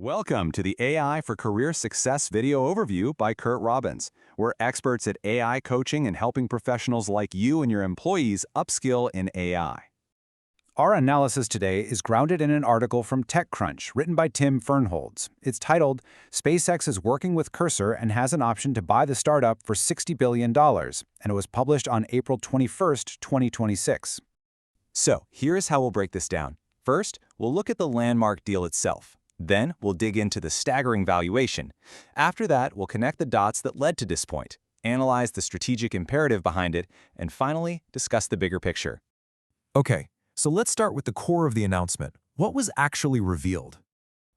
Welcome to the AI for Career Success video overview by Curt Robbins. We're experts at AI coaching and helping professionals like you and your employees upskill in AI. Our analysis today is grounded in an article from TechCrunch written by Tim Fernholz. It's titled, SpaceX is working with Cursor and has an option to buy the startup for $60 billion, and it was published on April 21, 2026. So, here's how we'll break this down. First, we'll look at the landmark deal itself. Then, we'll dig into the staggering valuation. After that, we'll connect the dots that led to this point, analyze the strategic imperative behind it, and finally, discuss the bigger picture. Okay, so let's start with the core of the announcement. What was actually revealed?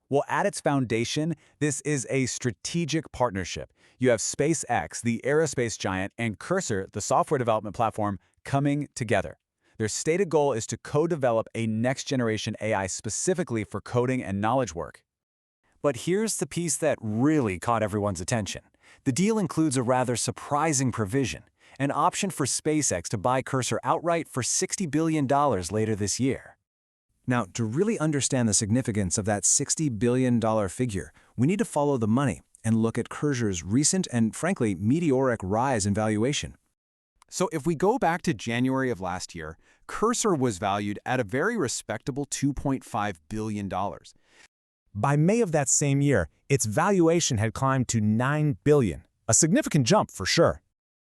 Well, at its foundation, this is a strategic partnership. You have SpaceX, the aerospace giant, and Cursor, the software development platform, coming together. Their stated goal is to co-develop a next-generation AI specifically for coding and knowledge work. But here's the piece that really caught everyone's attention. The deal includes a rather surprising provision, an option for SpaceX to buy Cursor outright for $60 billion later this year. Now, to really understand the significance of that $60 billion figure, we need to follow the money and look at Cursor's recent and, frankly, meteoric rise in valuation. So if we go back to January of last year, Cursor was valued at a very respectable $2.5 billion. By May of that same year, its valuation had climbed to $9 billion, a significant jump for sure.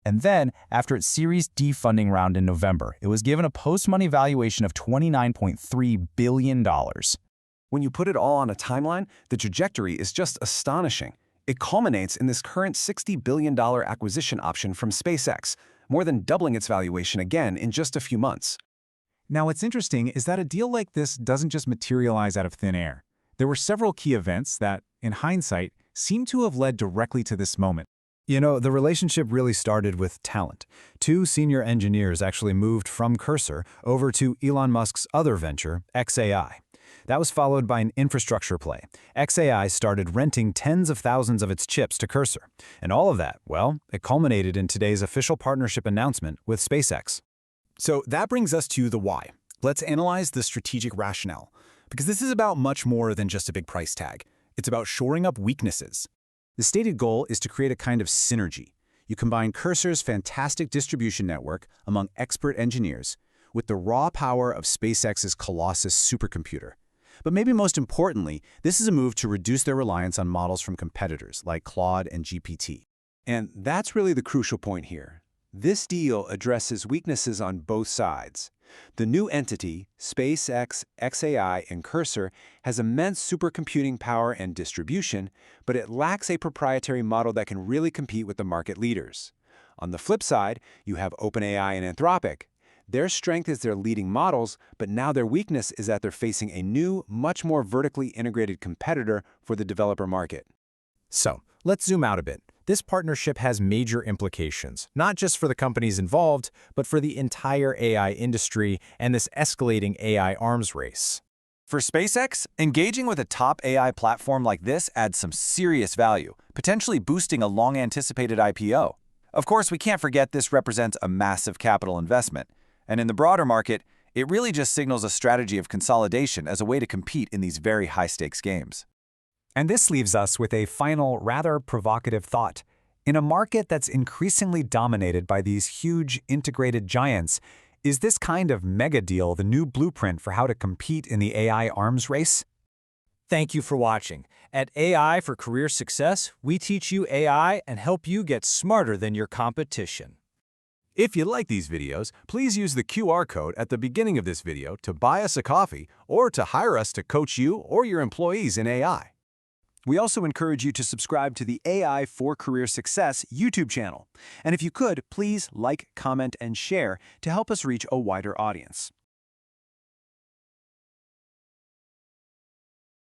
And then, after its Series D funding round in November, it was given a post-money valuation of $29.3 billion. When you put it all on a timeline, the trajectory is just astonishing. It culminates in this current $60 billion acquisition option from SpaceX, more than doubling its valuation again in just a few months. Now, what's interesting is that a deal like this doesn't just materialize out of thin air. There were several key events that, in hindsight, seem to have led directly to this moment. You know, the relationship really started with talent. Two senior engineers actually moved from Cursor over to Elon Musk's other venture, xAI. That was followed by an infrastructure play. xAI started renting tens of thousands of its chips to Cursor. And all of that, well, it culminated in today's official partnership announcement with SpaceX. So that brings us to the why. Let's analyze the strategic rationale, because this is about much more than just a big price tag. It's about shoring up weaknesses. The stated goal is to create a kind of synergy. You combine Cursor's fantastic distribution network among expert engineers with the raw power of SpaceX's Colossus supercomputer. But maybe most importantly, this is a move to reduce their reliance on models from competitors like Claude and GPT. And that's really the crucial point here. This deal addresses weaknesses on both sides. The new entity, SpaceX, xAI, and Cursor, has immense supercomputing power and distribution, but it lacks a proprietary model that can really compete with the market leaders. On the flip side, you have OpenAI and Anthropic. Their strength is their leading models, but now their weakness is that they're facing a new, much more vertically integrated competitor for the developer market. So, let's zoom out a bit. This partnership has major implications, not just for the companies involved, but for the entire AI industry and this escalating AI arms race. For SpaceX, engaging with a top AI platform like this adds some serious value, potentially boosting a long-anticipated IPO. Of course, we can't forget this represents a massive capital investment. And in the broader market, it really just signals a strategy of consolidation as a way to compete in these very high-stakes games. And this leaves us with a final, rather provocative thought. In a market that's increasingly dominated by these huge integrated giants, is this kind of mega deal the new blueprint for how to compete in the AI arms race? Thank you for watching. At AI for Career Success, we teach you AI and help you get smarter than your competition. If you like these videos, please use the QR code at the beginning of this video to buy us a coffee or to hire us to coach you or your employees in AI. We also encourage you to subscribe to the AI for Career Success YouTube channel. And if you could, please like, comment, and share to help us reach a wider audience.